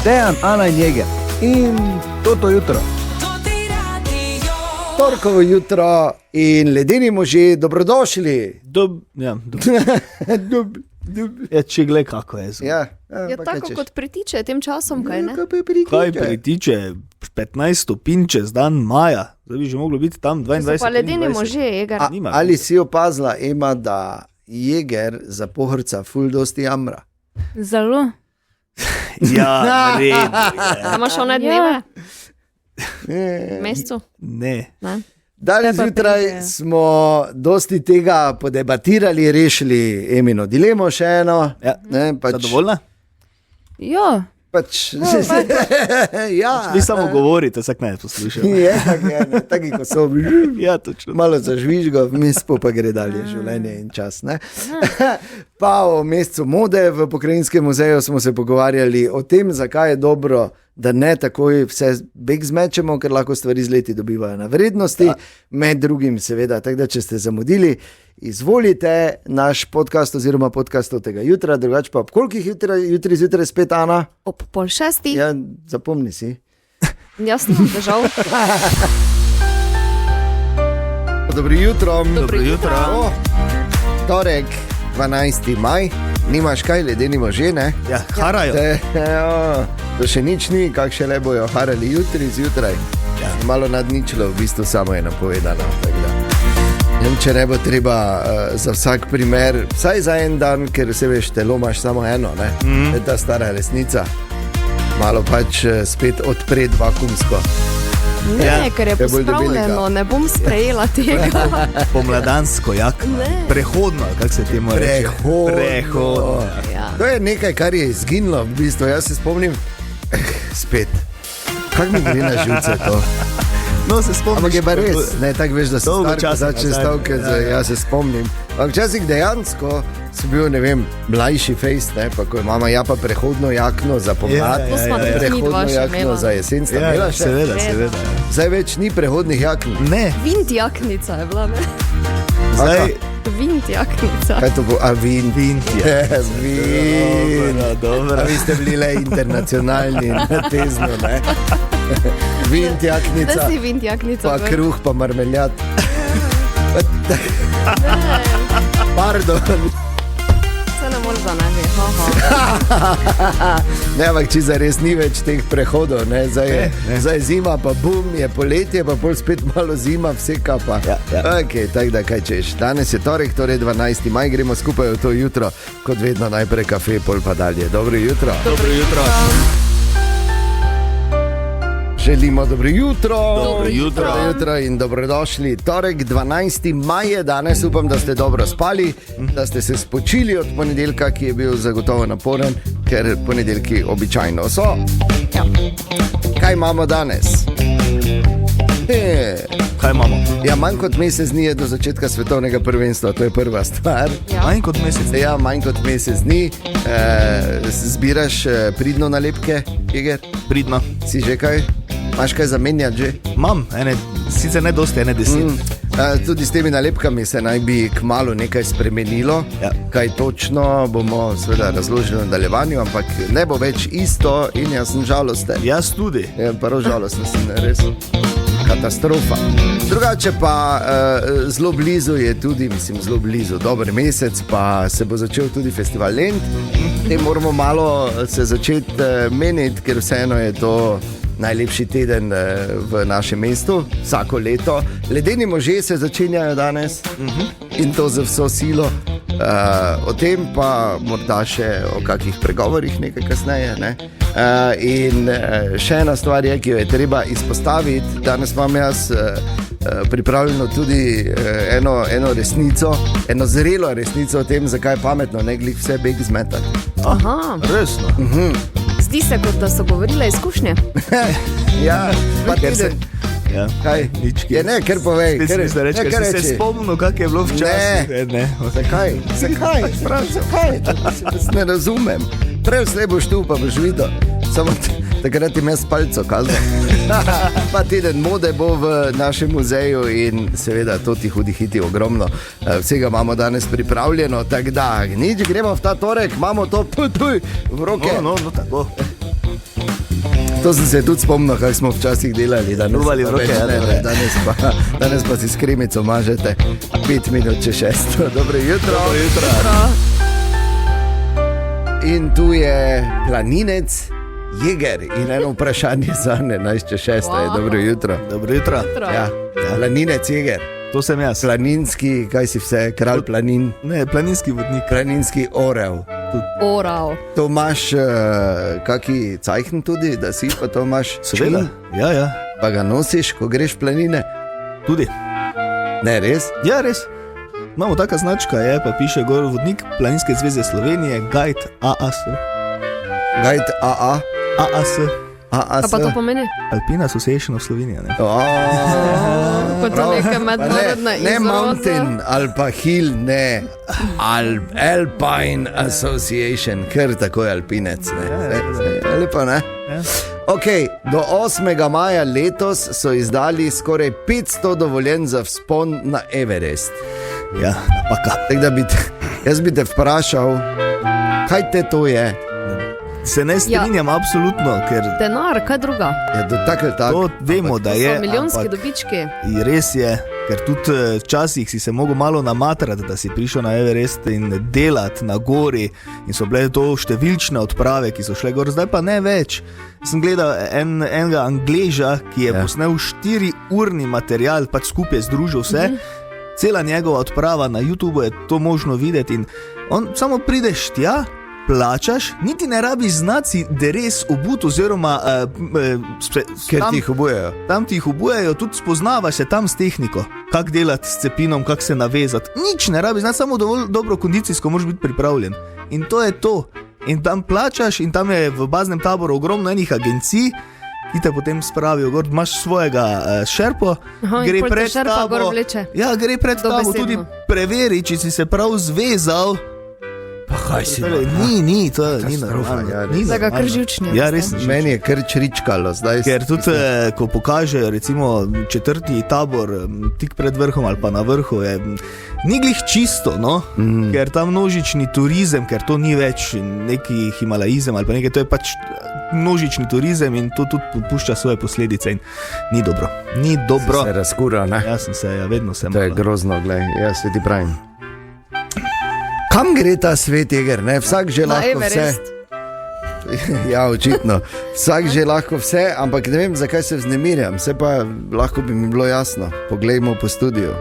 Dejan, Ana in Jeger. In to jutro. Torkovo jutro in ledeni možje, dobrodošli. Če gled, kako je zelo. Je tako kot pritiče tem časom, kaj ne? Kaj pritiče? 15 stopinj čez dan maja. Zdaj bi že moglo biti tam 22. Pa ledeni možje, Jeger. Ali si opazila, Ema, da Jeger za pohrca ful dosti jamra? Zelo. Ja, naredil. Imaš one dneve? Mesecu? Ne. Danes zjutraj smo dosti tega podebatirali, rešili Emino dilemo še eno. Ja. Zadovoljna? Ja. Ja. Vi samo govorite, vsak ne poslušal. Je, taki ko so. Ja, točno. Malo zažvižgo, vmes pa gre dalje življenje in čas. Ne? Pa o mesecu mode v Pokrajinskem muzeju smo se pogovarjali o tem, zakaj je dobro, da ne takoj vse beg zmečemo, ker lahko stvari z leti dobivajo na vrednosti. Ja. Med drugim seveda, tako da če ste zamudili, izvolite naš podcast oziroma podcast od tega jutra, drugače pa ob kolikih jutri zjutraj spet, Ana? Ob 5:30. Ja, zapomni si. Jaz sem držal. Dobro jutro. Dobro jutro. Torek, 12. maj, nimaš kaj, ledeni možje, ne? Ja, harajo. To še nič ni, kak še le bojo harali jutri zjutraj. Ja. Malo nadničilo, v bistvu samo je napovedano. Če ne bo treba za vsak primer, vsaj za en dan, ker se veš, telo imaš samo eno, ne? Je ta stara resnica. Malo pač spet odpred vakumsko. Ne, ker je pospravljeno, ne bom sprejela tega. Pomladansko jakno. Prehodno, kako se temu reče? Prehodno. Ja. To je nekaj, kar je izginilo v bistvu. Jaz se spomnim, spet, kako mi gre na živce to? No, se spomniš. Ampak je pa res, ne, tako veš, da se starko začne stavke, jaz se spomnim. Ampak včasih dejansko si bil, ne vem, mlajši fejst, ne, pa ko je mama pa prehodno jakno za pomlad, prehodno jakno za jesen, sta imela še? Seveda. Zdaj več ni prehodnih jakn. Ne. Vint jaknica je bila, ne? Zdaj... Vint jaknica. Kaj to bo? A vint? Vint je. Dobro. A vi ste bili le internacionalni na tezno, ne? Vint jaknica. Da si vint jaknica. Pa kruh, pa marmeljat. Pardon. Se ne moreš zanemi. Ne, ampak če zares ni več teh prehodov, ne? Zdaj je zima, pa bum, je poletje, pa pol spet malo zima, vse kapa. Ja. Ok, tako da kaj češ. Danes je torek, torej 12. maj, gremo skupaj v to jutro, kot vedno najprej kafe, pol pa dalje. Dobro jutro. Dobro jutro. Želimo dobro jutro. Dobro jutro In dobrodošli. Torek, 12. maj je danes, upam, da ste dobro spali, da ste se spočili od ponedeljka, ki je bil zagotovo naporen, ker ponedeljki običajno so. Ja. Kaj imamo danes? Kaj imamo? Ja, manj kot mesec dni je do začetka svetovnega prvenstva, to je prva stvar. Ja. Manj kot mesec dni? Ja, manj kot mesec dni. Zbiraš pridno nalepke, Jeger? Pridno. Si že kaj? Imaš kaj zamenjati že? Imam, sicer ne dosti, 10. Tudi s temi nalepkami se naj bi kmalu nekaj spremenilo. Ja. Kaj točno bomo seveda razložili v nadaljevanju, ampak ne bo več isto in jaz sem žalosten. Jaz tudi. Ja, prvo žalosten sem, res katastrofa. Drugače pa zelo blizu je tudi, zelo blizu, dober mesec, pa se bo začel tudi festival Lent. Te moramo malo se začeti meniti, ker vseeno je to najlepši teden v našem mestu, vsako leto. Ledeni možje se začenjajo danes in to z vso silo. O tem pa morda še o kakih pregovorih nekaj kasneje. Ne? In še ena stvar je, ki jo je treba izpostaviti. Danes imam jaz pripravljeno tudi eno resnico, eno zrelo resnico o tem, zakaj je pametno ne glih vse beg zmetati. Aha. Resno? Zdi se, kot da so govorile izkušnje. Ja, pa Ker se- teden. Ja. Kaj? Nič, Je ne, ker povej. Spet si misliš reči, ker si se spomnil, kak je bilo včasih. Ne. Zakaj? Zakaj? Ne razumem. Prej slej boš tu, pa boš videl. Samo takrat im jaz palco kazal. Pa teden mode bo v našem muzeju in seveda to ti hudi hiti ogromno. Vsega imamo danes pripravljeno, tako da nič, gremo v ta torek, imamo to tuj v roke. No, tako. To sem se tudi spomnil, kaj smo včasih delali. Ruvali v roke, Danes pa si s kremico mažete 5 minut čez 6. Dobro jutro. In tu je planinec Jeger in eno vprašanje za 11 čez 6. Wow. Dobro jutro. Dobro jutro. Ja. Planinec Jeger. To sem jaz. Planinski, kaj si vse, kralj planin. Ne, planinski vodnik. Planinski orel. Oral. To imaš kaki cajhen tudi, da si pa to imaš Seveda. čin, Ja. pa ga nosiš, ko greš v planine. Tudi. Ne, res? Ja, res. Imamo taka značka, je, pa piše gor vodnik Planinske zveze Slovenije, Guide AAS. Guide AA. AAS. Kaj pa to pomeni? Alpina Association of Slovenija, ne? Kot da neka mednarodna Ne izraza. mountain ali pa hill, ne. Alpine Association, ker tako je alpinec. Ne? Lepo, ne? Ok, do 8. maja letos so izdali skoraj 500 dovoljenj za vzpon na Everest. Ja, napaka. Tak, da jaz bi te vprašal, kaj te to je? Se ne strinjam, absolutno, ker Denar, kaj druga? Je to tako ali tako? to vemo, da To je, so milijonski ampak dobički. in res je, ker tudi včasih si se mogel malo namatrati, da si prišel na Everest in delati na gori in so bile to številčne odprave, ki so šle gor, zdaj pa ne več. Sem gledal enega Angleža, ki je posnel 4-urni material, pač skupaj združil vse. Cela njegova odprava na YouTubu je to možno videti in on samo prideš tja, plačaš, niti ne rabiš znati si dres obut oziroma Ker ti jih obujejo. tam ti jih obujajo, tudi spoznavaš se tam s tehniko, kako delati s cepinom, kako se navezati. Nič ne rabiš znati, samo dovolj dobro kondicijsko moraš biti pripravljen. In to je to. In tam plačaš in tam je v baznem taboru ogromno enih agencij, ki te potem spravijo gor, imaš svojega šerpo, Aha, in gre pol te pred šerpa tabo. gor vleče. Ja, gre pred tabo Dobesedno. tudi preveri, če si se prav zvezal. Pa kaj si? Ni, to ni Katastrofa, normalno. ja, Ni res. Zdaj ga normalno. kar živčni Ja, ste. res. Meni je kar čričkalo zdaj. Ker tudi, ko pokažejo recimo 4. tabor tik pred vrhom ali pa na vrhu, je ni glih čisto, no? Ker ta množični turizem, ker to ni več neki himalaizem ali pa nekaj, to je pač množični turizem in to tudi pušča svoje posledice in ni dobro. Ni dobro. Se razkura, ne? Jaz sem se, ja, vedno sem. To je grozno, glej, jaz se ti pravim. Kam gre ta svet, Jeger, ne? Vsak že Na lahko vse. Everest. Ja, očitno. Vsak že lahko vse, ampak ne vem, zakaj se vznemirjam. Vse pa lahko bi mi bilo jasno. Poglejmo po studiu.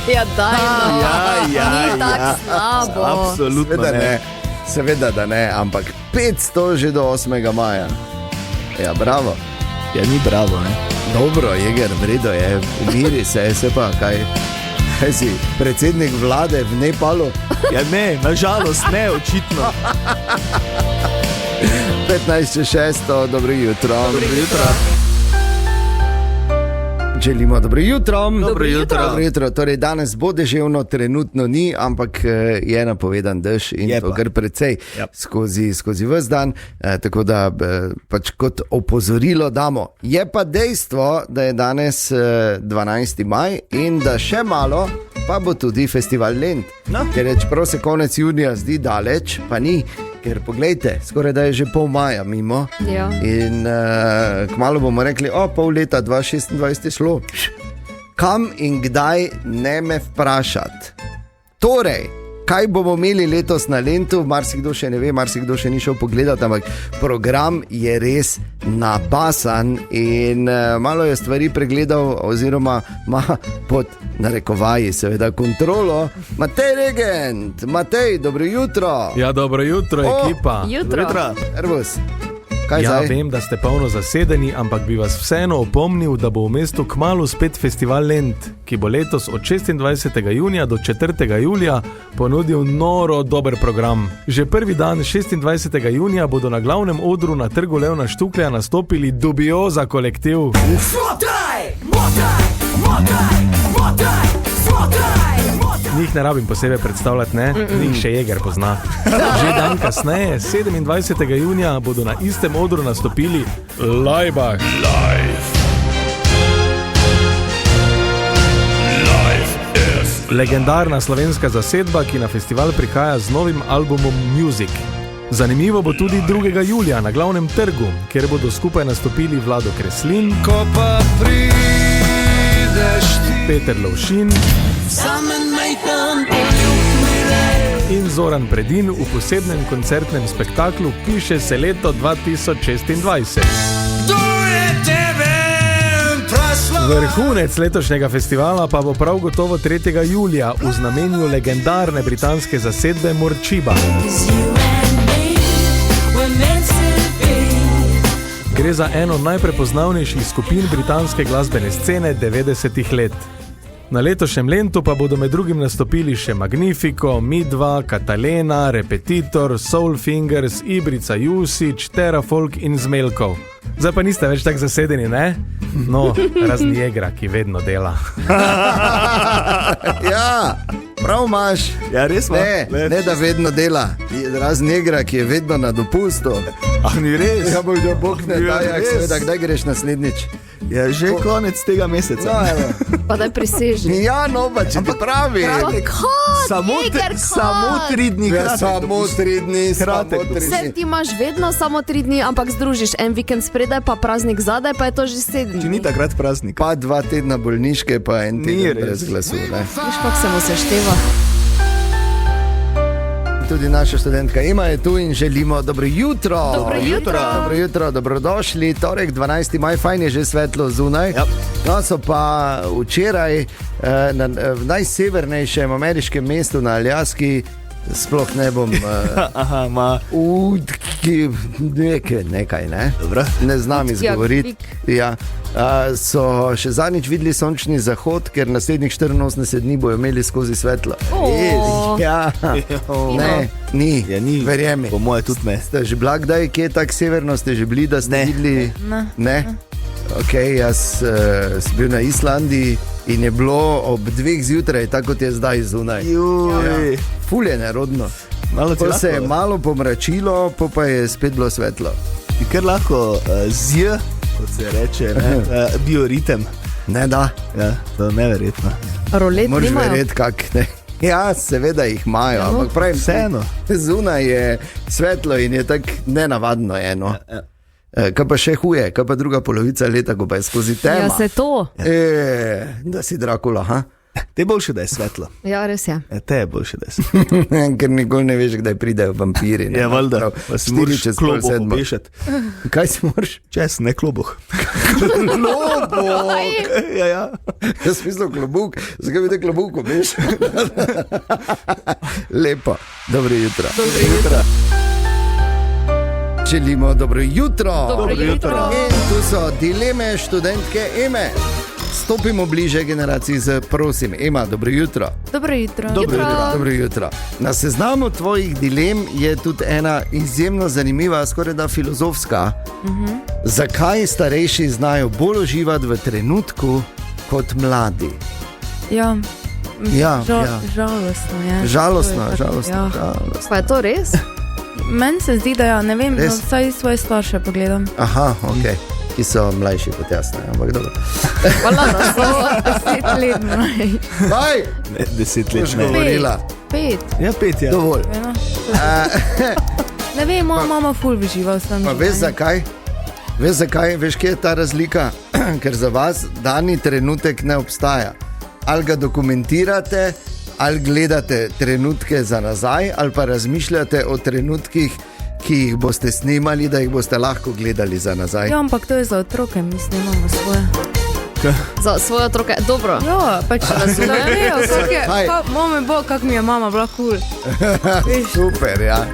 Ja, daj, no. Ni tako ja. slabo. Absolutno Seveda ne. ne. Seveda, da ne, ampak 500 že do 8. maja. Ja, bravo. Ja, ni bravo, ne. Dobro, Jeger, vredo je, umiri se pa kaj. Kaj si, predsednik vlade v Nepalu? Ja, ne, nažalost ne, očitno. 15.6. Dobro jutro. Dobro jutro. Želimo dobro jutro. Dobro jutro. Dobro jutro. Torej, danes bo deževno, trenutno ni, ampak je napovedan dež in Je to pa. kar precej Yep. skozi ves dan. Tako da pač kot opozorilo damo. Je pa dejstvo, da je danes 12. maj in da še malo pa bo tudi festival Lent. No. Ker je, čeprav se konec junija zdi daleč, pa ni. Ker poglejte, skoraj da je že pol maja mimo. Ja. In kmalu bomo rekli, pol leta 2026 je šlo. Kam in kdaj, ne me vprašati. Torej, kaj bomo imeli letos na Lentu, marsikdo še ne ve, marsikdo še ni šel pogledati, ampak program je res napasan in malo je stvari pregledal, oziroma ima pod narekovaji, seveda, kontrolo. Matej Regent, Matej, dobro jutro. Ja, dobro jutro, ekipa. Jutro. Servus. Kaj Ja, zdaj? vem, da ste polno zasedeni, ampak bi vas vseeno opomnil, da bo v mestu kmalu spet festival Lent, ki bo letos od 26. junija do 4. julija ponudil noro dober program. Že prvi dan, 26. junija, bodo na glavnem odru na Trgu Levna Štuklja nastopili Dubioza kolektiv. Njih ne rabim posebej predstavljati, ne? Njih še Jeger pozna. Že dan kasneje, 27. junija, bodo na istem odru nastopili Laibach. Legendarna slovenska zasedba, ki na festival prihaja z novim albumom Music. Zanimivo bo tudi 2. julija na glavnem trgu, kjer bodo skupaj nastopili Vlado Kreslin, Ko pa prideš ti, Peter Lovšin in Zoran Predin v posebnem koncertnem spektaklu Piše se leto 2026. kdo je tebe proslal? Vrhunec letošnjega festivala pa bo prav gotovo 3. julija v znamenju legendarne britanske zasedbe Morčiba. Gre za eno najprepoznavnejših skupin britanske glasbene scene 90-ih let. Na letošnjem Lentu pa bodo med drugim nastopili še Magnifico, Midva, Katalena, Repetitor, Soulfingers, Ibrica Jusić, Terrafolk in Zmelkov. Zdaj pa niste več tako zasedeni, ne? No, razen Jegra, ki vedno dela. Ja, prav imaš. Ja, res ma? Ne, da vedno dela. Razen Jegra, ki je vedno na dopustu. Ah, ni res? Ja, bo že Bog ne Ja, da, jak res. seveda, kdaj greš naslednjič? Ja, že konec tega meseca. No, evo. Pa daj priseži. Ja, no, pa če ti pravi. Samo 3 dni. Ja, kratek samo dopust. 3 dni, Kratek samo 3 Vse dni. ti imaš vedno samo 3 dni, ampak združiš en vikend spredaj, pa praznik zadaj, pa je to že 7 Če ni dni. takrat praznik. Pa 2 tedna bolniške, pa en Ni teden res. brez glasu. Ne? Viš, kako se mu sešteva. Tudi naša študentka Ema je tu in želimo dobro jutro. Dobro jutro. Dobro jutro, dobrodošli. Torek, 12. maj, fajn je že svetlo zunaj. Ja. No, so pa včeraj v najsevernejšem ameriškem mestu na Aljaski, sploh ne bom Aha, ma. nekaj, ne? Dobro. Ne znam izgovoriti. Ja. So še zadnjič videli sončni zahod, ker naslednjih 84 dni bojo imeli skozi svetlo. O. Ja, ne, ni, Ja, ni. verjemi. Po moje tudi me. Ste že bila kdaj, kje tako severno, ste že bili, da ste Ne. videli? Ne. Okay, jaz sem bil na Islandiji in je bilo ob 2 zjutraj, tako kot je zdaj zunaj. Juj. Ful je nerodno. Malo ti Ko se je lahko, malo pomračilo, pa je spet bilo svetlo. ti kar lahko z, kot se reče, ne, bioritem. Ne da, Ja, to je neverjetno. Rolet moraš nimajo. verjeti, kak ne. Ja, seveda jih imajo, ampak pravim, Vseeno. zunaj je svetlo in je tako nenavadno eno. Kaj pa še huje, kaj pa druga polovica leta, ko pa je skozi tema. Ja, se to. Da si Drakula, ha? Te je boljše, da je svetlo. Ja, res je. Te je boljše, da je svetlo. Ker nikoli ne veš, kdaj pridejo vampiri. ne. Ja, valjda. Prav, Pa si 4 moraš čez pol klobuh 7. obešati. Kaj si moraš? Čez, ne klobuh. Klobuk! Ja, ja. Jaz mislim klobuk, zakaj bi te klobuk obeš? Lepo, dobro jutro. Želimo dobro jutro. Dobro jutro. In tu so dileme študentke Eme. Stopimo bliže generaciji z prosim. Ema, dobro jutro. Dobro jutro. Dobro jutro. Na seznamu tvojih dilem je tudi ena izjemno zanimiva, skoraj da filozofska. Zakaj starejši znajo bolj uživati v trenutku kot mladi? Ja, Ja, žal, ja. žalostno je. Žalostno, To je žalostno, Ja. žalostno. Pa je to res? Meni se zdi, da ja, ne vem, no, Res? vsaj svoje starše pogledam. Aha, ok. Ki so mlajši kot jaz, ne, ampak dobro. Hvala, da so 10 let mlaj. Kaj? Ne, 10 let Boš ne. govorila. 5. Ja, 5 je. Dovolj. Ja, ne vem, moja mama ful uživa v svojem Pa veš zakaj? Veš zakaj? Veš, kje je ta razlika? Ker za vas dani trenutek ne obstaja. Ali ga dokumentirate, ali gledate trenutke za nazaj, ali pa razmišljate o trenutkih, ki jih boste snimali, da jih boste lahko gledali za nazaj. Ja, ampak to je za otroke, mi snemamo svoje. Za svoje otroke. Dobro. Ja, pač da vejo, Kaj? mame bo, kak mi je mama bila kul. Super, ja.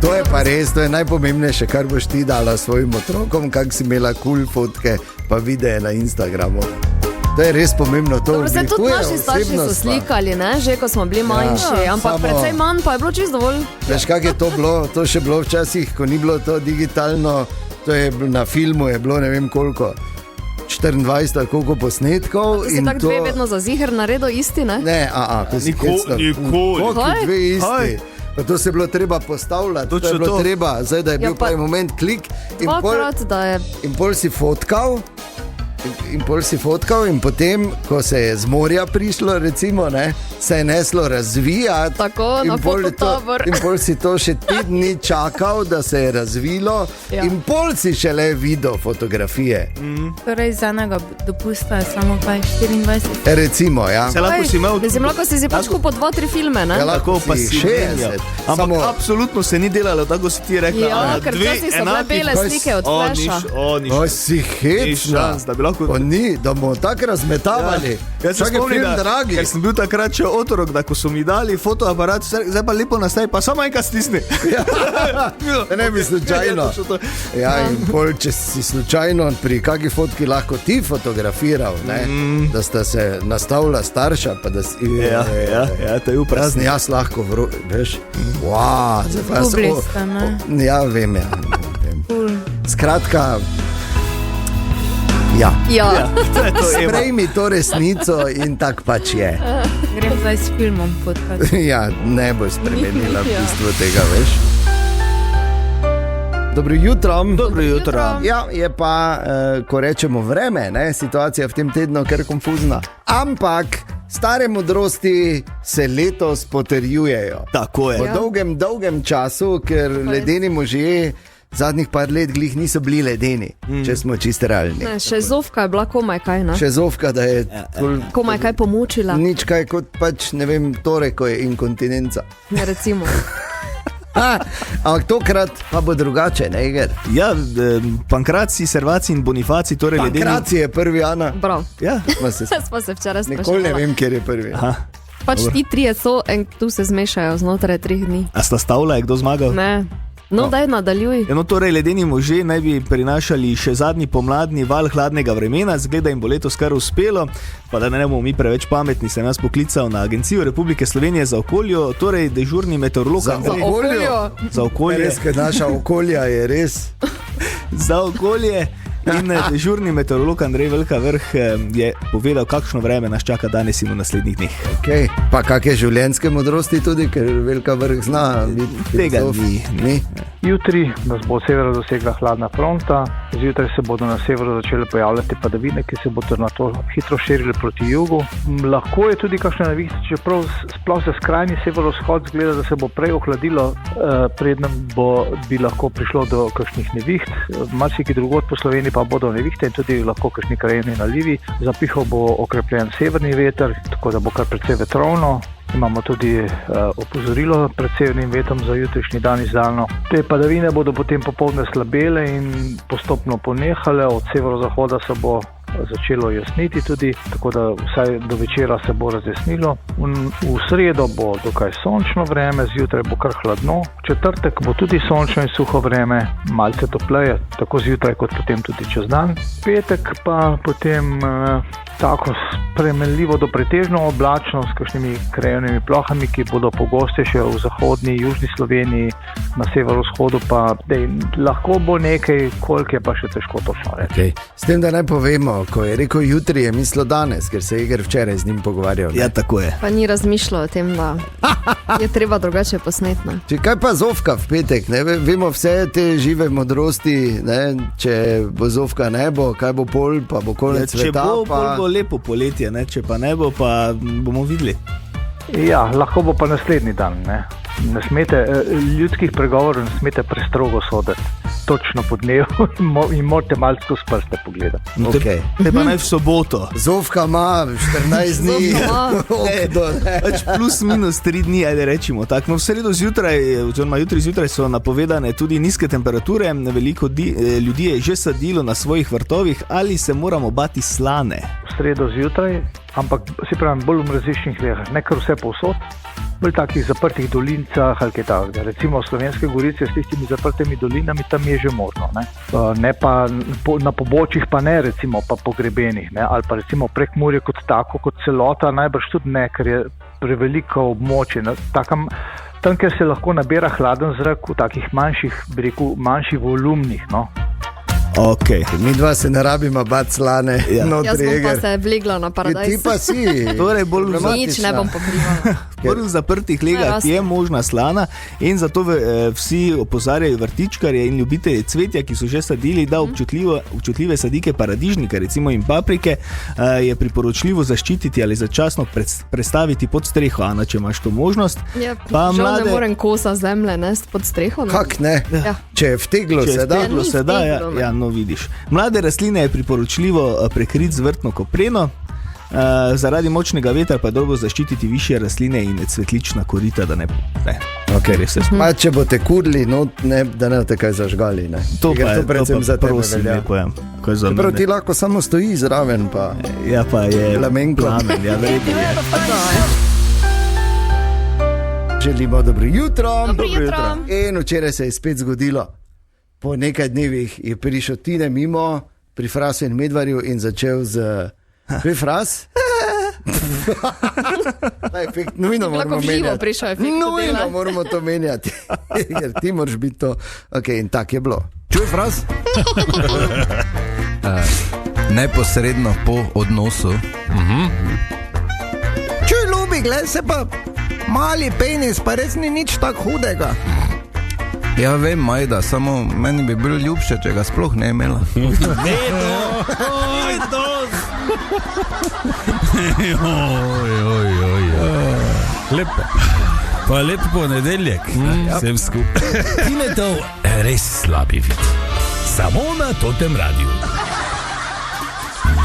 To je pa res, to je najpomembnejše, kar boš ti dala svojim otrokom, kak si imela kul fotke, pa videe na Instagramu. To je res pomembno. To Dobro, se tudi oblikuje naši starši so osebnost, pa. slikali, ne? Že ko smo bili manjši, ampak samo- precej manj pa je bilo čisto dovolj. Veš, kak je to bilo? To še bilo včasih, ko ni bilo to digitalno, to je na filmu, je bilo ne vem koliko, 24 ali koliko posnetkov. Si in tako dve vedno za ziher naredil isti, ne? Ne, to si Nikoli. Koliko Kaj? dve isti? Kaj? Pa to se je bilo treba postavljati, to je Točno bilo to. treba, zdaj da je bil Ja, pa- pravi moment klik in pol, Dvakrat, da je. in pol si fotkal. in pol si fotkal in potem, ko se je z morja prišlo, recimo, ne, se je neslo razvijati. Tako, na fototabor. In pol si to še 3 dni čakal, da se je razvilo, Ja. in pol si šele videl fotografije. Torej, za enega dopusta je samo kaj 24. Recimo, ja. Se lahko si imel... Mislim, lahko si pač kupil 2-3 filme, ne? Ja, Tako pa si 60. Ampak Samo, absolutno se ni delalo, tako si ti rekla. Ja, ker včasih so bile bele slike od flasha. oj, si hecna. Da bi lahko... Ni, da bomo tako razmetavali. Jaz se Čakaj, spomnim, film, dragi. ker sem bil takrat še otrok, da ko so mi dali fotoaparat, zdaj pa lepo nastaj, pa samo enkrat stisni. Da ne bi slučajno. Ja, in pol, če si slučajno pri kakšni fotki lahko ti fotografiral, ne, da sta se nastavila starša, pa da si... Ja, to je Prazni, jaz lahko, veš, wow, zdaj pa jaz... Kubli sta, ne? Ja, vem, ja. Vem. Skratka, ja. Ja. To je to, Eva. Sprejmi to resnico in tak pač je. Grem zdaj s filmom fotkati. Ja, ne bo spremenila v Ja. bistvu tega, veš. Dobro jutro. Dobro jutro. Ja, je pa, ko rečemo vreme, ne, situacija v tem tednu kar konfuzna. Ampak stare modrosti se letos potrjujejo. Tako je. Po dolgem času, ker ledeni možje zadnjih par let glih niso bili ledeni, če smo čisto realni. Ne, še Zofka je bila komaj kaj, ne? Še Zofka, da je Komaj kaj pomučila, nič kaj kot pač, ne vem, torej, ko je inkontinenca. ne, recimo. Ampak tokrat pa bo drugače, ne, Iger? Ja, Pankraci, Servaci in Bonifaci, torej ledeni... Pankraci je prvi, Ana. Prav. Ja, Smo se včeraj Nikoli ne spraševali. vem, kjer je prvi. aha. Pač ti trije so in tu se zmešajo znotraj 3 dni. A sta stavila, je kdo zmagal? Ne. No, daj nadaljuj. No, torej, ledeni možje naj bi prinašali še zadnji pomladni val hladnega vremena, zgleda jim bo letos kar uspelo. Pa da ne bomo mi preveč pametni, sem jaz poklical na Agencijo Republike Slovenije za okolje, torej dežurni meteorolog Za Andrej- okolje. za okolje, Res, ker naša okolja je res. za okolje. In dežurni meteorolog Andrej Velika Vrh je povedal, kakšno vreme nas čaka danes in v naslednjih dneh. Okay. Pa kakšne življenjske modrosti tudi, ker Velika Vrh zna biti Tega filozof. ni. Jutri nas bo severo dosegla hladna fronta, zjutraj se bodo na severu začele pojavljati padavine, ki se bodo na to hitro širile proti jugu. Lahko je tudi kakšna nevihta, čeprav sploh za skrajni severovzhod zgleda, da se bo prej ohladilo, preden bi lahko prišlo do kakšnih neviht. Marsikje drugod po Sloveniji pa bodo nevihte in tudi lahko kakšni krajevni nalivi. Zapihal bo okrepljen severni veter, tako da bo kar precej vetrovno. Imamo tudi opozorilo pred severnim vetrom za jutrišnji dan izdano. Te padavine bodo potem popoldne slabele in postopno ponehale, od severozahoda se bo začelo jasniti tudi, tako da vsaj do večera se bo razjasnilo. V sredo bo dokaj sončno vreme, zjutraj bo kar hladno, v četrtek bo tudi sončno in suho vreme, malce topleje, tako zjutraj kot potem tudi čez dan. Petek pa potem tako spremenljivo do pretežno oblačno s kakšnimi krajevnimi plohami, ki bodo pogostejše v zahodni, južni Sloveniji, na severovzhodu pa lahko bo nekaj, koliko je pa še težko točno reči. Okay. S tem, da naj povemo, ko je rekel jutri, je mislil danes, ker se je Iger včeraj z njim pogovarjal. Ne? Ja, tako je. Pa ni razmišljal o tem, da je treba drugače posneti. Ne? Če kaj pa Zofka v petek, ne? Vemo vse te žive modrosti, ne? Če bo Zofka ne bo, kaj bo pol, pa bo konec Če sveta. bo, pol bo lepo poletje, ne? Če pa ne bo, pa bomo videli. Ja, lahko bo pa naslednji dan. Ne smete, ljudskih pregovorov ne smete prestrogo soditi. Točno po dnevu in morate malce skozi prste pogledati. Okay. Te pa naj v soboto. Zofka ima 14 dni, Pač plus minus 3 dni, ajde rečimo tako. No, v sredo zjutraj, oziroma jutri zjutraj so napovedane tudi nizke temperature. Veliko ljudi je že sadilo na svojih vrtovih, ali se moramo bati slane. V sredo zjutraj, ampak si pravim, bolj v mraziščnih krajih, ne kar vse povsod, bolj takih zaprtih dolincah ali kaj takega. Recimo Slovenske gorice s tistimi zaprtimi dolinami, tam je že možno. Ne pa na pobočjih pa ne, recimo pa pogrebenih, ne, ali pa recimo Prekmurje kot tako, kot celota, najbrž tudi ne, ker je preveliko območje. Tam, kjer se lahko nabira hladen zrak v takih manjših, bi rekel, manjših volumnih, no. Okay. Mi dva se ne rabimo bati slane. Ja. Jaz bom pa se vlegla na paradajz. Ti pa si. Torej bolj Nič ne bom pokrivala. v zaprtih legah je možna slana in zato vsi opozarjajo vrtičkarje in ljubitelje cvetja, ki so že sadili, da občutljive sadike paradižnika, recimo in paprike, je priporočljivo zaščititi ali začasno prestaviti pod streho, Ana, če imaš to možnost. Ja, žal ne morem kosa zemlje nesti pod streho. Kak ne? Ja. Če je vteglo, se da. Ja, no vidiš. Mlade rastline je priporočljivo prekriti z vrtno kopreno, zaradi močnega vetra pa je dobro zaščititi višje rastline in cvetlična korita, da ne. Okay. Pa če boste kurili, no, da ne boste kaj zažgali. Ne. To pa je, predvsem za tebe velja. Prav ti lahko samo stoji zraven, pa ja, pa je plamenko. Plamen, ja, verjetno je. Želimo dobro jutro. Dobro jutro. In včeraj se je spet zgodilo. Po nekaj dnevih je prišel Tine mimo pri Frasu in Medvarju in začel z... Kaj Fras? Nujno moramo menjati. Nujno moramo to menjati. Jer ti moraš biti to. Ok, in tak je bilo. Čuj Fras? Neposredno po odnosu. Čuj ljubi, gled se pa mali penis, pa res ni nič tako hudega. Ja vem, Majda, samo meni bi bilo ljubše, če ga sploh ne imela. Lepo. Pa lep ponedeljek, vsem skupaj. Tinetov res slabi vid. Samo na Totem radiju.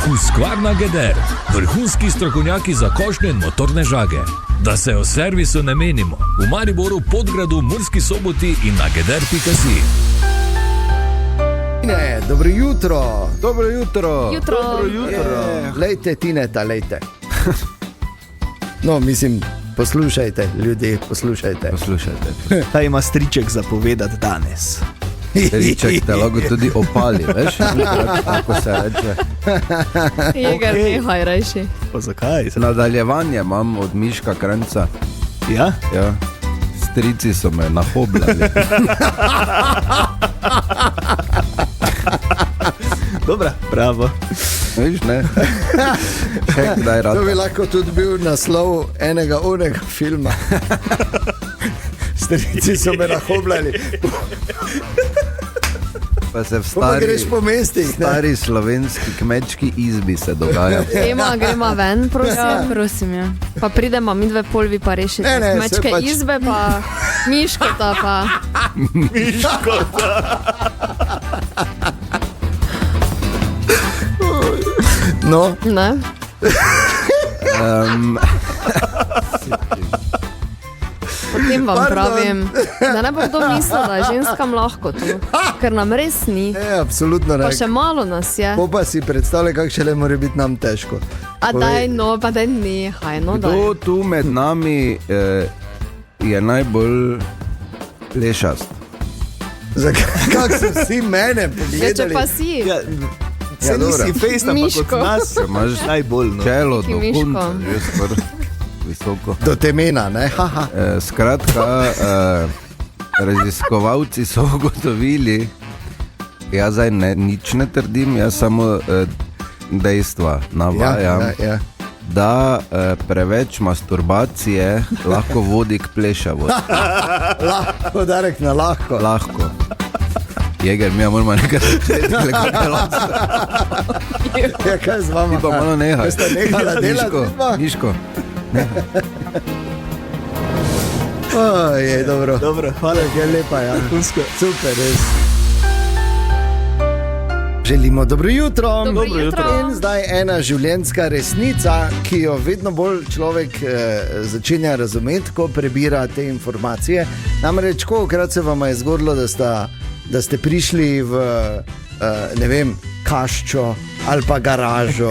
Husqvarna Geder, vrhunski strokovnjaki za košnje in motorne žage. Da se o servisu ne menimo. V Mariboru, Podgradu, Murski Soboti in na geder.si. Tine, dobro jutro. Dobro jutro. Lejte Tineta, lejte. No, mislim, poslušajte, ljudje, poslušajte. Kaj ima striček zapovedati danes? Striček te lahko tudi opali, veš? Tako se reče. Jeger, nehaj rajši. Pa zakaj? Nadaljevanje imam od Miška Kranjca. Ja? Ja. Strici so me nahoblali. Dobra, bravo. Viš, ne? Še kdaj rad. To bi lahko tudi bil naslov enega filma. Strici so me nahoblali. Pa se v stari slovenski kmečki izbi se dogaja. Gremo ven, prosim. Prosim, ja. Pa pridemo mi dve polvi pa rešiti. Ne, kmečke pač... izbe pa Miškota pa. Miškota. No? Ne? Potem vam pravim, da ne bom to mislila, da je ženskam lahko to, ker nam res ni. Ne, absolutno ne. Pa še malo nas je. Po pa si predstavljaj, kak še le more biti nam težko. A daj, no, pa daj nehaj, no daj. Kdo tu med nami je najbolj plešast? Kak so vsi mene pogledali? Če pa si. Se nisi fejst, ampak kot nas imaš najbolj, no. Čelo do punca, že skoro visoko. Do temena, ne? Skratka, raziskovalci so ugotovili, jaz zdaj nič ne trdim, jaz samo dejstva navajam, da preveč masturbacije lahko vodi k plešavosti. Lahko, Darek, na lahko. Lahko. Jeger, mi moramo nekaj Ja, kaj z vama? Ti pa malo nehaj. Kaj sta nehala delati? Miško. Je dobro. Dobro, hvala. Je lepa, ja. Super, res. Želimo dobro jutro. Dobro jutro. In zdaj ena življenjska resnica, ki jo vedno bolj človek začenja razumeti, ko prebira te informacije. Namreč, kolikokrat se vam je zgodilo, da ste prišli v, ne vem, kaščo ali pa garažo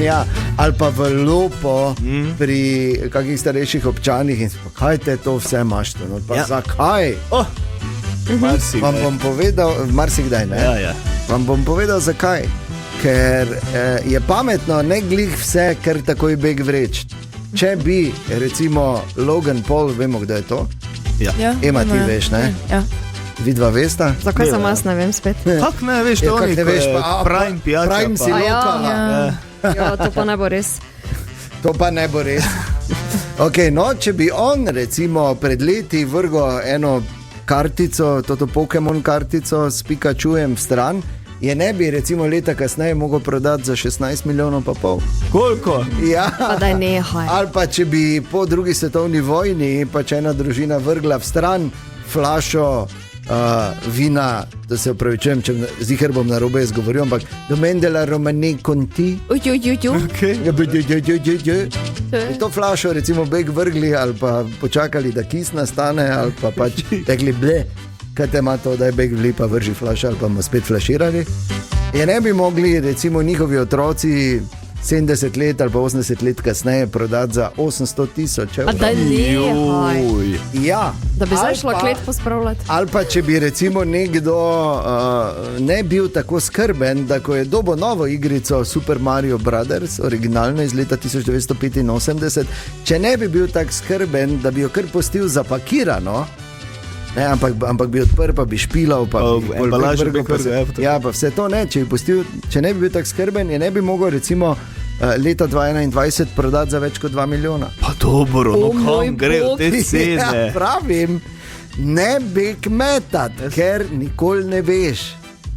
ja, ali pa v lopo pri kakih starejših občanih in kaj te to vse imaš to, no, pa zakaj? Vam bom povedal, marsikdaj ne, vam bom povedal zakaj, ker je pametno ne glih vse, ker takoj beg vreč. Če bi, recimo Logan Paul, vemo kdo je to? Ema, ti veš, ne? Ja. Vidva vesta? Zakaj sem jaz ne vem spet? Kak ne veš, to kak ne veš, pa Prime pijača. Prime si lokala. Ja, to pa ne bo res. To pa ne bo res. Okay, no, če bi on recimo pred leti vrgel eno kartico, toto Pokémon kartico s Pikachujem v stran, je ne bi recimo leta kasneje mogel prodati za 16,5 milijonov. Koliko? Ja. Pa daj nehaj. Ali pa če bi po drugi svetovni vojni pač ena družina vrgla v stran flašo vina, da se upravičujem, če ziher bom narobe izgovoril, ampak do Mendela Romane Conti. To flašo recimo beg vrgli ali pa počakali, da kis nastane, ali pa pač rekli ble, kaj te ima to, da je beg vli pa vrži flašo, ali pa bomo spet flaširali. Je ne bi mogli recimo njihovi otroci 70 let ali pa 80 let kasneje prodati za 800,000 A daj nehaj. Ja. Da bi zdaj Ali šlo pa- klet pospravljati. Ali pa če bi recimo nekdo ne bil tako skrben, da ko je dobo novo igrico Super Mario Brothers, originalno iz leta 1985, če ne bi bil tak skrben, da bi jo kar pustil zapakirano, ne, ampak bi odprl, pa bi špilal, pa bi embalažo vrgel, bi pa vrgel, ja, potem. ja, pa vse to ne, če ne bi bil tak skrben, je ne bi mogel recimo leta 2021 prodati za več kot 2 milijona. Pa dobro, no O moj kam gre bog. te Ja, cene? pravim, ne bi kmetat, ker nikoli ne veš.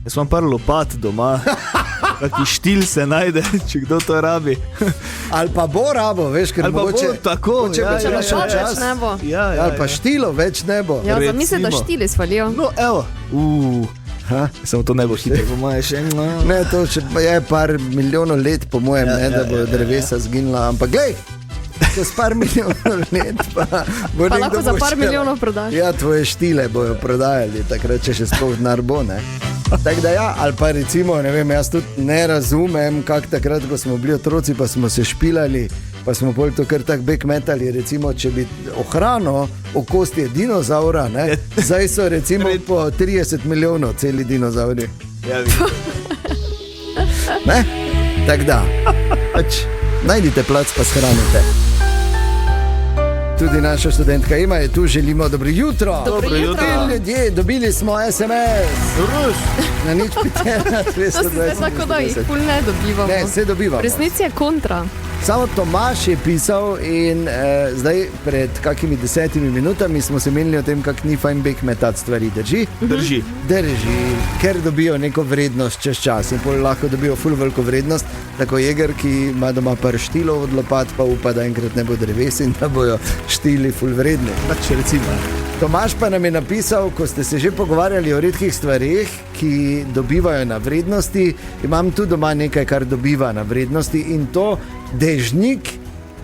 Jaz imam par lopat doma, kaki štil se najde, če kdo to rabi. Ali pa bo rabo, veš, ker Ali pa mogoče, bo tako, mogoče ja, bo ja, šele ja, še ja. Več čas. ne bo. Ja, Ali pa štilo več ne bo. Ja, zamisli, da recimo. štili svalijo. No, evo. Samo to ne bo hitro, po moje še. Ne, to še je par milijonov let, po mojem, Ja, ne, da ja, bo ja, drevesa zginila, ampak glej, čez par milijonov let pa bo Pa nekdo lahko za bo par šel. milijonov prodaš. Ja, tvoje štile bojo prodajali, takrat če še sploh denar bo, ne. Tako da ja, ali pa recimo, ne vem, jaz tudi ne razumem, kak takrat, ko smo bili otroci, pa smo se špilali, pa smo bolj to kar tak bek metali, recimo, če bi ohranil okostje dinozaura, ne, zdaj so recimo po 30 milijonov celi dinozauri. Ja, vidim. Ne? Tako da, pač najdite plac, pa shranite. Tudi naša študentka Ima je tu, želimo dobro jutro. Dobro jutro. In ljudje, dobili smo SMS. Na nič 5, To si zdaj tako, da jih ful ne dobivamo. Ne, se dobivamo. V resnici je kontra. Samo Tomaš je pisal in zdaj pred kakimi 10 minutami smo se menili o tem, kako ni fajn bek metati stvari, drži? Drži. Drži, ker dobijo neko vrednost čez čas in pol lahko dobijo ful veliko vrednost, tako jeger, ki ima doma par štilov od lopat, pa upa, da enkrat ne bo dreves in da bojo štili ful vredni. Pač recimo. Tomaš pa nam je napisal, ko ste se že pogovarjali o redkih stvarih, ki dobivajo na vrednosti, imam tu doma nekaj, kar dobiva na vrednosti in to dežnik,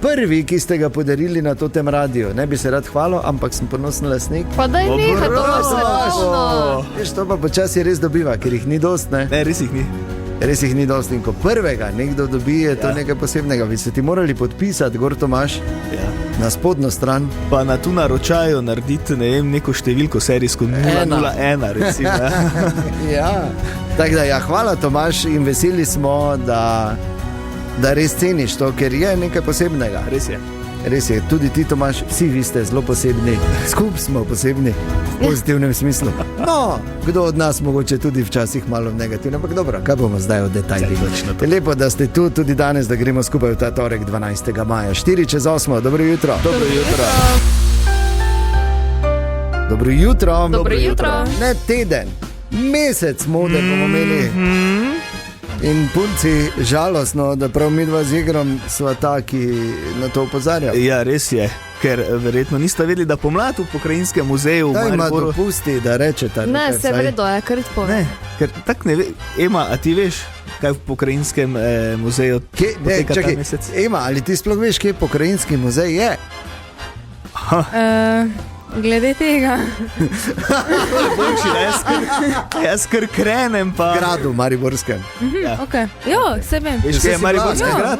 prvi, ki ste ga podarili na tem radiju. Ne bi se rad hvalil, ampak sem ponosen lastnik. Pa daj nehaj, to imaš srčno. Veš, to pa počasi res dobiva, ker jih ni dost, ne? Ne, res jih ni. Res jih ni dost in ko prvega nekdo dobi, je to nekaj posebnega. Vi ste ti morali podpisati, gor Tomaš, Ja. na spodnjo stran. Pa na tu naročajo narediti, ne vem, neko številko serijsko 001, recimo. Ja. Ja, tako da ja, hvala Tomaš in veseli smo, da res ceniš to, ker je nekaj posebnega. Res je. Res je, tudi ti Tomaš, vsi vi ste zelo posebni, skupaj smo posebni v pozitivnem smislu. No, kdo od nas mogoče tudi včasih malo negativno, ampak dobro, kaj bomo zdaj o detajlih. Je lepo, da ste tu tudi danes, da gremo skupaj v ta torek 12. maja, 4:08, dobro jutro. Dobro jutro. Dobro jutro. Dobro jutro. Ne teden, mesec mode bomo imeli. In punci, žalostno, da prav mi dva z igrom sva ta, ki na to opozarja. Ja, res je, ker verjetno niste vedeli, da pomlad v pokrajinskem muzeju v Daj ima Mariboru... dopusti, da rečeta. Ne, nekaj se vsaj. vredo je, kar povem. Ne, ker tak ne ve... Ema, a ti veš, kaj v pokrajinskem muzeju Kje, ne, poteka ta čakaj, mesec? Ema, ali ti sploh veš, kje pokrajinski muzej je? Glede tega, Boljši, da jaz kar krenem pa... V gradu Mariborskem. okay. Jo, se vem. Veš, Saj kje je si Mariborski bila, ne? grad?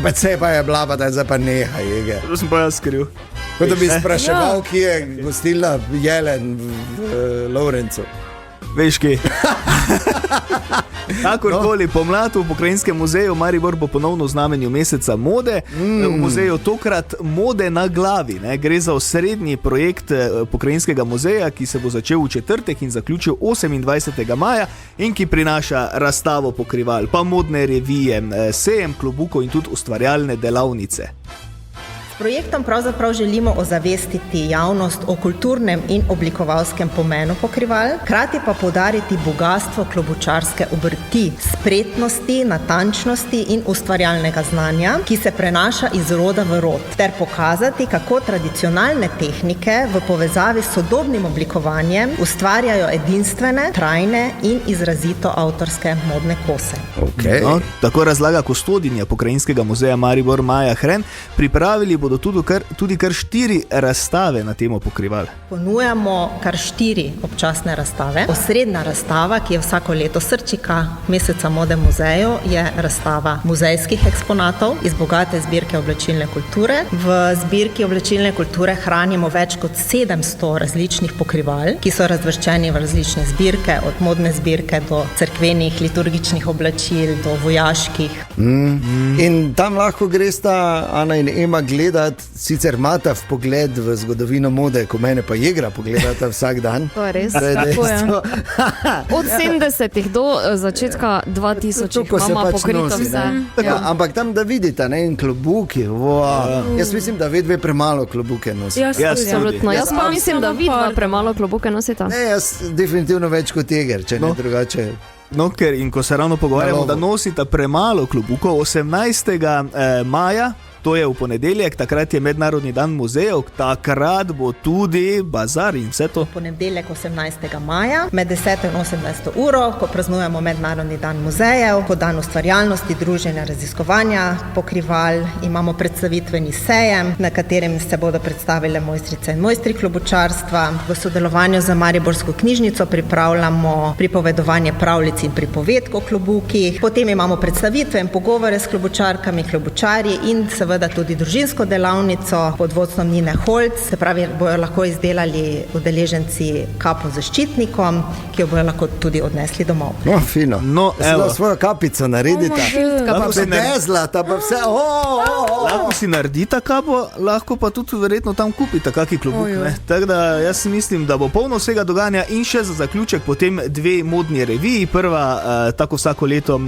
Pa se pa je bila, pa da zdaj pa nehaj, jege. To sem pa jaz skril. Kot da bi Veš, ne? spraševal, kje je gostilna Jelen v Lovrencu. Veš, kje? Kakorkoli, pomlad v pokrajinskem muzeju Maribor bo ponovno v znamenju meseca mode. V muzeju tokrat mode na glavi. Ne? Gre za osrednji projekt pokrajinskega muzeja, ki se bo začel v četrtek in zaključil 28. maja in ki prinaša razstavo pokrival, pa modne revije, sejem klobukov in tudi ustvarjalne delavnice. S projektom pravzaprav želimo ozavestiti javnost o kulturnem in oblikovalskem pomenu pokrival, hkrati pa poudariti bogatstvo klobučarske obrti, spretnosti, natančnosti in ustvarjalnega znanja, ki se prenaša iz roda v rod, ter pokazati, kako tradicionalne tehnike v povezavi s sodobnim oblikovanjem ustvarjajo edinstvene, trajne in izrazito avtorske modne kose. Okay. No, tako razlaga kustodinja Pokrajinskega muzeja Maribor Maja Hren. Pripravili bodo tudi kar 4 razstave na temo pokrival. Ponujamo kar 4 občasne razstave. Osrednja razstava, ki je vsako leto srčika meseca mode muzeju, je razstava muzejskih eksponatov iz bogate zbirke oblačilne kulture. V zbirki oblačilne kulture hranimo več kot 700 različnih pokrival, ki so razvrščeni v različne zbirke, od modne zbirke do cerkvenih, liturgičnih oblačil, do vojaških. In tam lahko gresta Ana in Ema gledat, sicer imata vpogled v zgodovino mode, ko mene pa Jegra pogledata vsak dan. To je res. To je dejstvo. Od 70-ih do začetka 2000-ih imamo pač pokrito nosi, vse. Tako, ampak tam, da vidite, ne, in klobuki, jaz mislim, da vedve premalo klobuke nosite. Absolutno. Jaz pa mislim, da vidva premalo klobuke nosita. Ne, jaz definitivno več kot Jeger, če ne drugače. No, ko se ravno pogovarjamo, da nosita premalo klobukov, 18. maja, to je v ponedeljek, takrat je Mednarodni dan muzejev, takrat bo tudi bazar in vse to. Ponedeljek 18. maja med 10 in 18 uro, ko praznujemo Mednarodni dan muzejev, ko dan ustvarjalnosti, druženja, raziskovanja pokrival, imamo predstavitveni sejem, na katerem se bodo predstavile mojstrice in mojstri klobučarstva. V sodelovanju z Mariborsko knjižnico pripravljamo pripovedovanje pravljic in pripovedk o klobukih. Potem imamo predstavitve in pogovore s klobučarkami, klobučarji in seveda tudi družinsko delavnico pod vodstvom Nine Holc, se pravi, bojo lahko izdelali udeleženci kapo z zaščitnikom, ki jo bojo lahko tudi odnesli domov. No, fino. No, evo. Svojo kapico naredita. Lahko se dezlata, pa vse. Lahko si naredita kapo, lahko pa tudi verjetno tam kupita kaki klobuk. Tako da jaz mislim, da bo polno vsega dogajanja in še za zaključek potem 2 modni reviji. Prva, tako vsako leto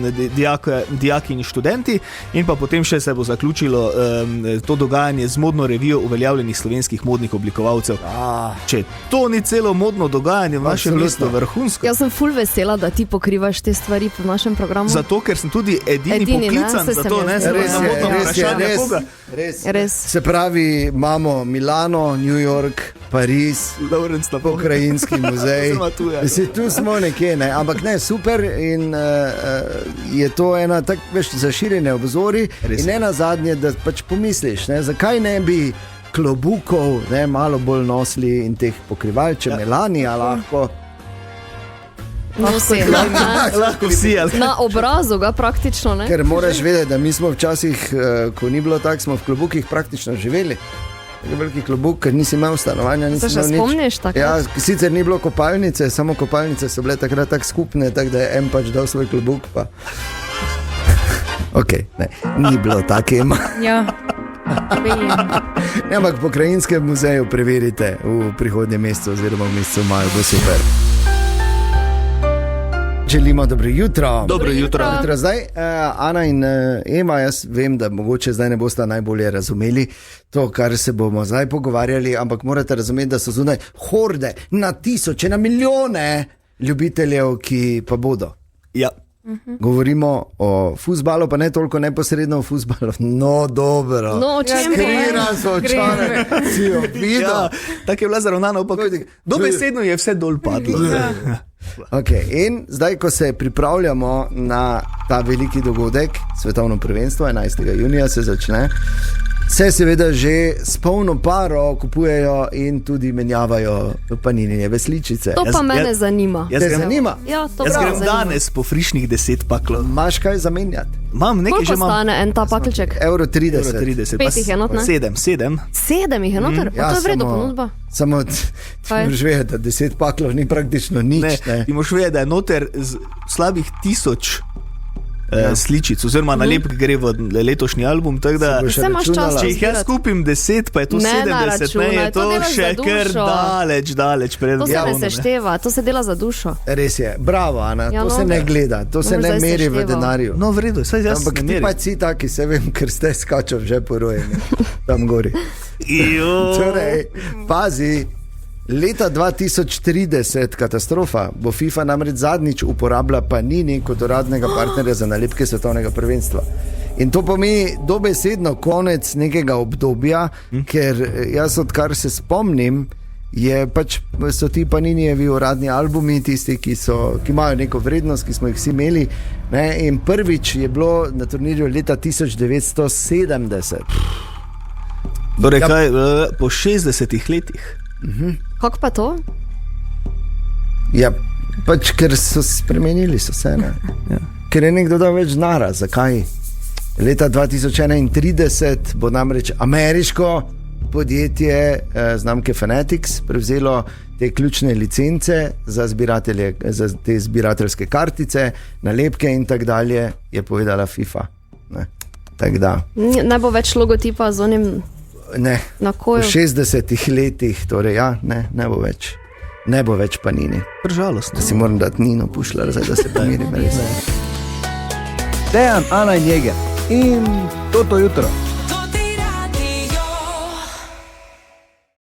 dijaki in študenti, in pa potem še se bo zaključilo to dogajanje z modno revijo uveljavljenih slovenskih modnih oblikovalcev. Če to ni celo modno dogajanje v našem mestu, vrhunsko. Jaz sem ful vesela, da ti pokrivaš te stvari po našem programu. Zato, ker sem tudi edini poklican za to, ne? Res. Se pravi, imamo Milano, New York, Pariz, Pokrajinski muzej. Tu smo nekje, ne? Ampak ne, super in je to ena tak, veš, zaširjene obzori in ena zadnje, da pač pomisliš, ne? Zakaj ne bi klobukov malo bolj nosili in teh pokrival, če Melanija lahko. Lahko vsi, ali? Na obrazu ga praktično, ne? Ker moraš vedeti, da mi smo včasih, ko ni bilo tako, smo v klobukih praktično živeli. Veliki klobuk, ker nisi imel stanovanja, nisi imel nič. Se še spomniš takrat? Ja, sicer ni bilo kopalnice, samo kopalnice so bile takrat tako skupne, tako da je en pač dal svoj klobuk, pa... Ok, ne, ni bilo tako. Ja. Ampak v Pokrajinskem muzeju preverite v prihodnjem mesecu oziroma v mesecu maju, bo super. Želimo dobro jutro. Dobro jutro. Zdaj, Ana in Ema, jaz vem, da mogoče zdaj ne boste najbolje razumeli to, kar se bomo zdaj pogovarjali, ampak morate razumeti, da so zunaj horde, na tisoče, na milijone ljubiteljev, ki pa bodo. Ja. Govorimo o fuzbalu, pa ne toliko neposredno o fuzbalu. No, dobro. No, o čem Skrira so očare. Si jo videl? Ja, tako je bila zaravnana, dobesedno je vse dol padlo. Okay, in zdaj, ko se pripravljamo na ta veliki dogodek, svetovno prvenstvo, 11. junija se začne, se seveda že s polno paro kupujejo in tudi menjavajo paninine sličice. To pa mene zanima. Te zanima? Ja, to jaz grem zanima. danes po frišnih 10 paklov. Imaš kaj zamenjati? Imam nekaj že Koliko imam. stane en ta pakelček? €30. 5 jih je not, ne? 7. 7 jih je noter? Ja, To je vredno ponudba. Samo moraš vedeti, da 10 paklov ni praktično nič. Ne, ti moraš vedeti, da je noter slabih 1000 sličic, oziroma nalepk gre v letošnji album. Tako da, boš Vse imaš čas računala? če jih jaz zbirati. skupim 10, pa je to Ne 70, naračunaj, je to to delaš še za kar dušo. daleč pred To se ne javno, sešteva, to se dela za dušo. Res je, bravo, Ana, Ja, to no, se ne gleda, to se bom ne zdaj meri v sešteval. denarju. No, v redu, saj jaz Ampak ne ti merim. pa si taki, se vem, ker ste skačal že porojeni, tam gori. Torej, pazi, leta 2030, katastrofa, bo FIFA namreč zadnjič uporabila Panini kot uradnega partnerja za nalepke svetovnega prvenstva. In to pomeni dobesedno konec nekega obdobja, ker jaz, odkar se spomnim, so ti Paninijevi uradni albumi tisti, ki imajo neko vrednost, ki smo jih vsi imeli. Ne? In prvič je bilo na turnirju leta 1970. Torej, kaj, po 60 letih. Kako pa to? Ja, ker so spremenili se. Ja. Ker je nekdo dal več denarja. Zakaj? Leta 2031 bo namreč ameriško podjetje znamke Fanatics prevzelo te ključne licence za te zbirateljske kartice, nalepke in tako dalje, je povedala FIFA. Ne bo več logotipa z onim Ne, na po koju. 60 letih, torej ne bo več. Ne bo več Panini. Žalostno. Da si moram dati Nino Pušlar, da se pomirim. Dejan, Ana in Jeger in toto jutro.